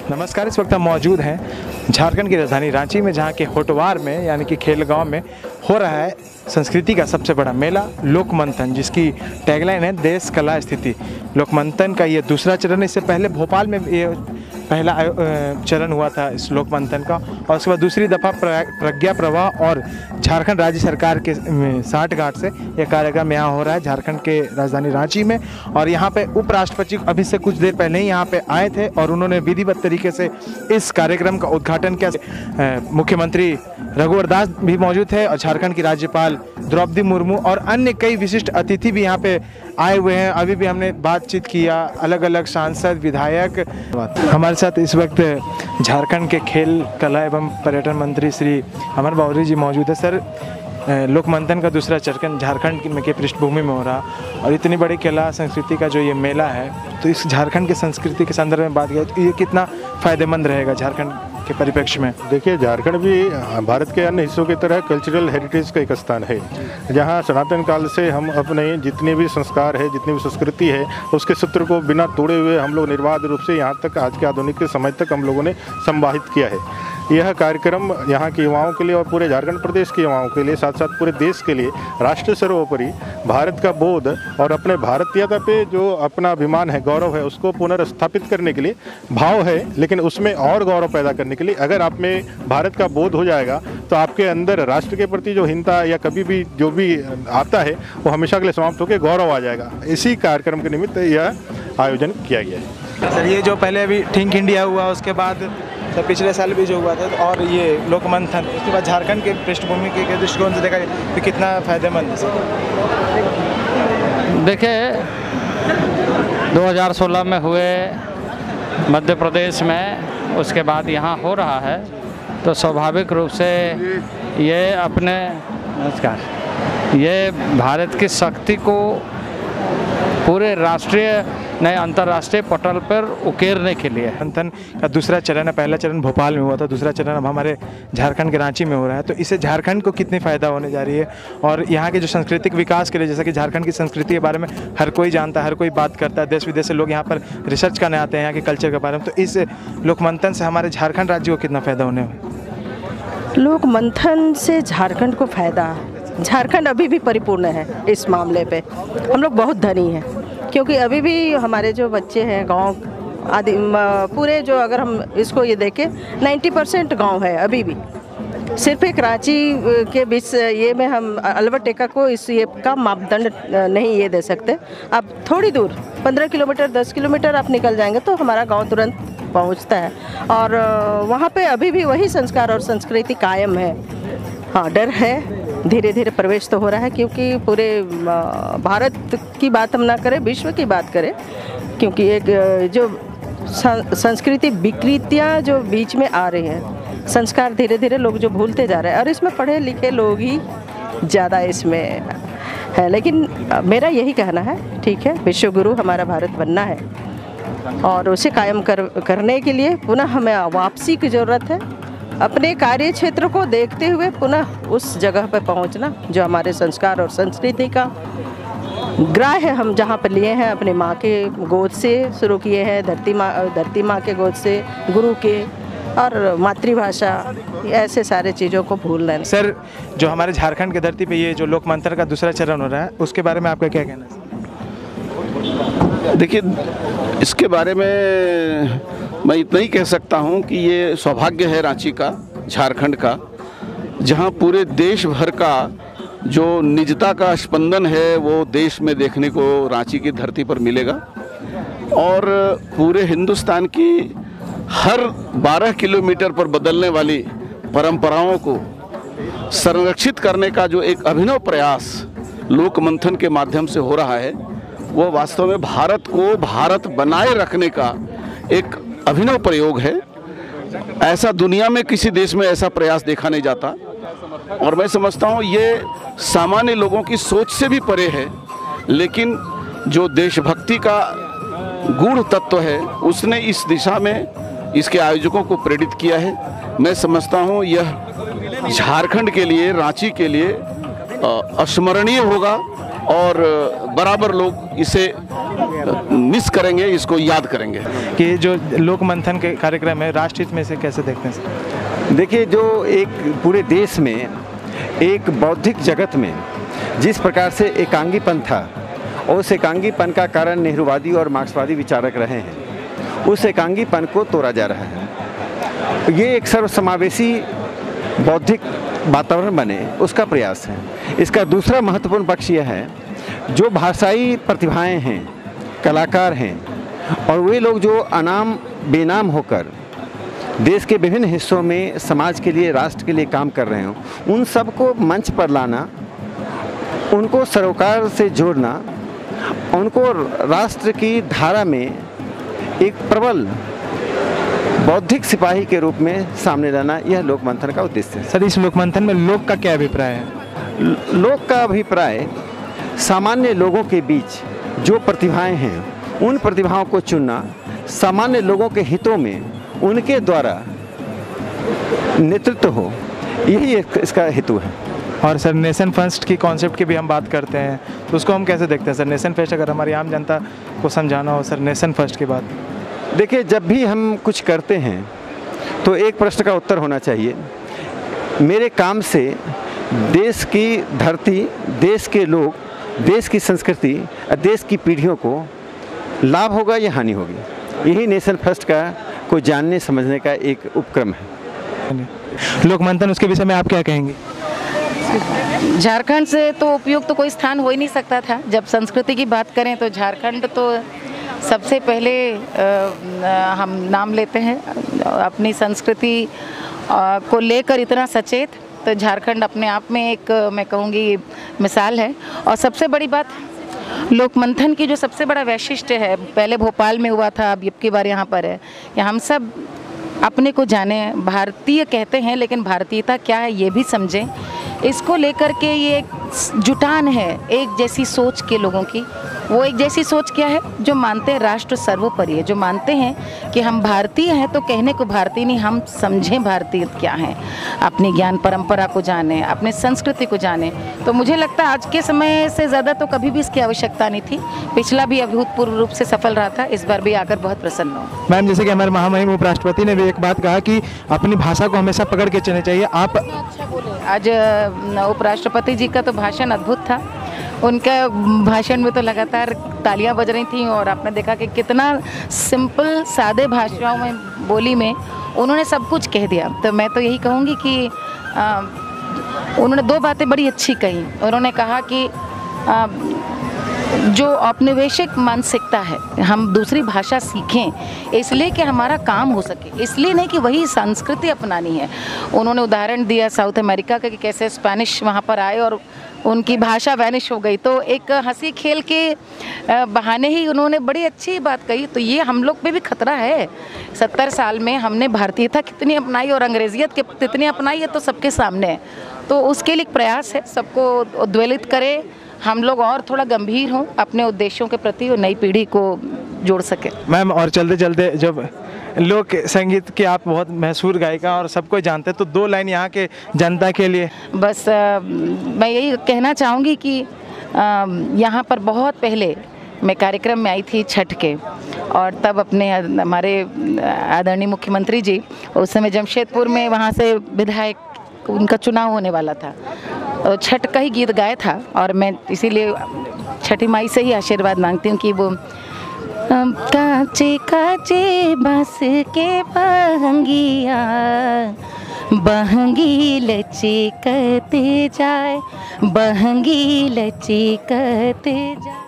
नमस्कार। इस वक्त हम मौजूद हैं झारखंड की राजधानी रांची में, जहां के होटवार में यानी कि खेलगांव में हो रहा है संस्कृति का सबसे बड़ा मेला लोक मंथन, जिसकी टैगलाइन है देश कला स्थिति। लोक मंथन का ये दूसरा चरण है। इससे पहले भोपाल में ये पहला चरण हुआ था इस लोक मंथन का, और उसके बाद दूसरी दफ़ा प्रज्ञा प्रवाह और झारखंड राज्य सरकार के साठगांठ से यह कार्यक्रम यहाँ हो रहा है झारखंड के राजधानी रांची में। और यहाँ पे उपराष्ट्रपति अभी से कुछ देर पहले ही यहाँ पे आए थे और उन्होंने विधिवत तरीके से इस कार्यक्रम का उद्घाटन किया। मुख्यमंत्री रघुवर दास भी मौजूद थे और झारखंड की राज्यपाल द्रौपदी मुर्मू और अन्य कई विशिष्ट अतिथि भी यहाँ पे आए हुए हैं। अभी भी हमने बातचीत किया, अलग अलग सांसद, विधायक। हमारे साथ इस वक्त झारखंड के खेल, कला एवं पर्यटन मंत्री श्री अमर बावरी जी मौजूद है। सर, लोक मंथन का दूसरा चरण झारखंड के पृष्ठभूमि में हो रहा, और इतनी बड़ी कला संस्कृति का जो ये मेला है, तो इस झारखंड की संस्कृति के संदर्भ में बात किया तो ये कितना फ़ायदेमंद रहेगा झारखंड के परिप्रेक्ष्य में? देखिए, झारखंड भी भारत के अन्य हिस्सों की तरह कल्चरल हेरिटेज का एक स्थान है, जहाँ सनातन काल से हम अपने जितने भी संस्कार है, जितनी भी संस्कृति है, उसके सूत्र को बिना तोड़े हुए हम लोग निर्बाध रूप से यहाँ तक आज के आधुनिक के समय तक हम लोगों ने संवाहित किया है। यह कार्यक्रम यहाँ के युवाओं के लिए और पूरे झारखंड प्रदेश के युवाओं के लिए, साथ साथ पूरे देश के लिए राष्ट्र सर्वोपरि भारत का बोध और अपने भारतीयता पे जो अपना अभिमान है, गौरव है, उसको पुनर्स्थापित करने के लिए भाव है। लेकिन उसमें और गौरव पैदा करने के लिए अगर आप में भारत का बोध हो जाएगा तो आपके अंदर राष्ट्र के प्रति जो हीनता या कभी भी जो भी आता है वो हमेशा के लिए समाप्त होकर गौरव आ जाएगा। इसी कार्यक्रम के निमित्त यह आयोजन किया गया है। सर, ये जो पहले अभी थिंक इंडिया हुआ, उसके बाद सर पिछले साल भी जो हुआ था, और ये लोक मंथन, उसके बाद झारखंड के पृष्ठभूमि के दृष्टिकोण से देखा जाए तो कितना फ़ायदेमंद है सर? देखिए, 2016 में हुए मध्य प्रदेश में, उसके बाद यहाँ हो रहा है, तो स्वाभाविक रूप से ये अपने ये भारत की शक्ति को पूरे राष्ट्रीय नए अंतर्राष्ट्रीय पटल पर उकेरने के लिए मंथन का दूसरा चरण है। पहला चरण भोपाल में हुआ था, दूसरा चरण अब हमारे झारखंड के रांची में हो रहा है। तो इससे झारखंड को कितनी फ़ायदा होने जा रही है, और यहाँ के जो सांस्कृतिक विकास के लिए, जैसा कि झारखंड की संस्कृति के बारे में हर कोई जानता है, हर कोई बात करता है, देश विदेश से लोग यहाँ पर रिसर्च करने आते हैं यहाँ के कल्चर के बारे में, तो इस लोक मंथन से हमारे झारखंड राज्य को कितना फ़ायदा होने वाला? लोक मंथन से झारखंड को फ़ायदा, झारखंड अभी भी परिपूर्ण है इस मामले पे। हम लोग बहुत धनी हैं, क्योंकि अभी भी हमारे जो बच्चे हैं गांव आदि पूरे, जो अगर हम इसको ये देखें 90% गांव है अभी भी। सिर्फ एक रांची के बीच ये में हम अल्बर्टेका को इस ये का मापदंड नहीं ये दे सकते। अब थोड़ी दूर 15 किलोमीटर 10 किलोमीटर आप निकल जाएंगे तो हमारा गांव तुरंत पहुंचता है, और वहाँ पे अभी भी वही संस्कार और संस्कृति कायम है। हाँ, डर है, धीरे धीरे प्रवेश तो हो रहा है, क्योंकि पूरे भारत की बात हम ना करें, विश्व की बात करें, क्योंकि एक जो संस्कृति विकृतियाँ जो बीच में आ रही हैं, संस्कार धीरे धीरे लोग जो भूलते जा रहे हैं, और इसमें पढ़े लिखे लोग ही ज़्यादा इसमें है। लेकिन मेरा यही कहना है, ठीक है, विश्व गुरु हमारा भारत बनना है, और उसे कायम करने के लिए पुनः हमें वापसी की ज़रूरत है। अपने कार्य क्षेत्र को देखते हुए पुनः उस जगह पर पहुंचना जो हमारे संस्कार और संस्कृति का ग्राह है, हम जहां पर लिए हैं, अपने माँ के गोद से शुरू किए हैं, धरती माँ के गोद से, गुरु के, और मातृभाषा, ऐसे सारे चीज़ों को भूल रहे हैं। सर, जो हमारे झारखंड की धरती पे ये जो लोक मंथन का दूसरा चरण हो रहा है, उसके बारे में आपका क्या कहना है? देखिए, इसके बारे में मैं इतना ही कह सकता हूं कि ये सौभाग्य है रांची का, झारखंड का, जहां पूरे देश भर का जो निजता का स्पंदन है वो देश में देखने को रांची की धरती पर मिलेगा, और पूरे हिंदुस्तान की हर 12 किलोमीटर पर बदलने वाली परंपराओं को संरक्षित करने का जो एक अभिनव प्रयास लोक मंथन के माध्यम से हो रहा है, वो वास्तव में भारत को भारत बनाए रखने का एक अभिनव प्रयोग है। ऐसा दुनिया में किसी देश में ऐसा प्रयास देखा नहीं जाता, और मैं समझता हूँ ये सामान्य लोगों की सोच से भी परे है, लेकिन जो देशभक्ति का गूढ़ तत्व है उसने इस दिशा में इसके आयोजकों को प्रेरित किया है। मैं समझता हूँ यह झारखंड के लिए, रांची के लिए अस्मरणीय होगा, और बराबर लोग इसे मिस करेंगे, इसको याद करेंगे। कि जो लोक मंथन के कार्यक्रम है राष्ट्रहित में से कैसे देखते हैं सर? देखिए, जो एक पूरे देश में एक बौद्धिक जगत में जिस प्रकार से एकांगीपन था, और उस एकांगीपन का कारण नेहरूवादी और मार्क्सवादी विचारक रहे हैं, उस एकांगीपन को तोड़ा जा रहा है। ये एक सर्वसमावेशी बौद्धिक वातावरण बने, उसका प्रयास है। इसका दूसरा महत्वपूर्ण पक्ष यह है, जो भाषाई प्रतिभाएं हैं, कलाकार हैं, और वे लोग जो अनाम बेनाम होकर देश के विभिन्न हिस्सों में समाज के लिए, राष्ट्र के लिए काम कर रहे हों, उन सबको मंच पर लाना, उनको सरोकार से जोड़ना, उनको राष्ट्र की धारा में एक प्रबल बौद्धिक सिपाही के रूप में सामने लाना, यह लोक मंथन का उद्देश्य है। सर, इस लोक मंथन में लोग का क्या अभिप्राय है? लोक का अभिप्राय सामान्य लोगों के बीच जो प्रतिभाएं हैं, उन प्रतिभाओं को चुनना, सामान्य लोगों के हितों में उनके द्वारा नेतृत्व हो, यही इसका हेतु है। और सर, नेशन फर्स्ट की कॉन्सेप्ट की भी हम बात करते हैं, तो उसको हम कैसे देखते हैं सर? नेशन फर्स्ट, अगर हमारी आम जनता को समझाना हो सर, नेशन फर्स्ट की बात। देखिए, जब भी हम कुछ करते हैं तो एक प्रश्न का उत्तर होना चाहिए, मेरे काम से देश की धरती, देश के लोग, देश की संस्कृति, देश की पीढ़ियों को लाभ होगा या हानि होगी। यही नेशन फर्स्ट का को जानने समझने का एक उपक्रम है। लोक मंथन, उसके विषय में आप क्या कहेंगे? झारखंड से तो उपयुक्त तो कोई स्थान हो ही नहीं सकता था। जब संस्कृति की बात करें तो झारखंड तो सबसे पहले हम नाम लेते हैं। अपनी संस्कृति को लेकर इतना सचेत, तो झारखंड अपने आप में एक, मैं कहूँगी, मिसाल है। और सबसे बड़ी बात, लोक मंथन की जो सबसे बड़ा वैशिष्ट्य है, पहले भोपाल में हुआ था, अब की बार यहाँ पर है, कि हम सब अपने को जाने, भारतीय कहते हैं लेकिन भारतीयता क्या है ये भी समझें। इसको लेकर के ये जुटान है एक जैसी सोच के लोगों की। वो एक जैसी सोच क्या है? जो मानते हैं राष्ट्र सर्वोपरि है, जो मानते हैं कि हम भारतीय हैं तो कहने को भारतीय नहीं, हम समझें भारतीय क्या हैं, अपनी ज्ञान परंपरा को जानें, अपनी संस्कृति को जानें। तो मुझे लगता है आज के समय से ज़्यादा तो कभी भी इसकी आवश्यकता नहीं थी। पिछला भी अभूतपूर्व रूप से सफल रहा था, इस बार भी आकर बहुत प्रसन्न हूँ। मैम, जैसे कि हमारे महामहिम उपराष्ट्रपति ने भी एक बात कहा कि अपनी भाषा को हमेशा पकड़ के चलना चाहिए। आप अच्छा बोले। आज उपराष्ट्रपति जी का तो भाषण अद्भुत था। उनके भाषण में तो लगातार तालियां बज रही थीं, और आपने देखा कि कितना सिंपल सादे भाषाओं में, बोली में उन्होंने सब कुछ कह दिया। तो मैं तो यही कहूँगी कि उन्होंने दो बातें बड़ी अच्छी कही। उन्होंने कहा कि जो औपनिवेशिक मानसिकता है, हम दूसरी भाषा सीखें इसलिए कि हमारा काम हो सके, इसलिए नहीं कि वही संस्कृति अपनानी है। उन्होंने उदाहरण दिया साउथ अमेरिका का कि कैसे स्पेनिश वहाँ पर आए और उनकी भाषा वैनिश हो गई। तो एक हंसी खेल के बहाने ही उन्होंने बड़ी अच्छी बात कही। तो ये हम लोग पे भी खतरा है। 70 साल में हमने भारतीयता कितनी अपनाई और अंग्रेजियत कितनी अपनाई है, तो सबके सामने है। तो उसके लिए प्रयास है, सबको उद्वेलित करें, हम लोग और थोड़ा गंभीर हों अपने उद्देश्यों के प्रति और नई पीढ़ी को जोड़ सके। मैम, और चलते चलते, जब लोक संगीत की आप बहुत मशहूर गायिका और सबको जानते हैं, तो 2 लाइन यहाँ के जनता के लिए। बस मैं यही कहना चाहूँगी कि यहाँ पर बहुत पहले मैं कार्यक्रम में आई थी छठ के, और तब अपने हमारे आदरणीय मुख्यमंत्री जी उस समय जमशेदपुर में वहाँ से विधायक उनका चुनाव होने वाला था, तो छठ का ही गीत गाया था। और मैं इसीलिए छठी माई से ही आशीर्वाद मांगती हूँ कि वो काचे काचे बांस के बहंगिया, बहंगी लचकते जाए, बहंगी लचकते जाए।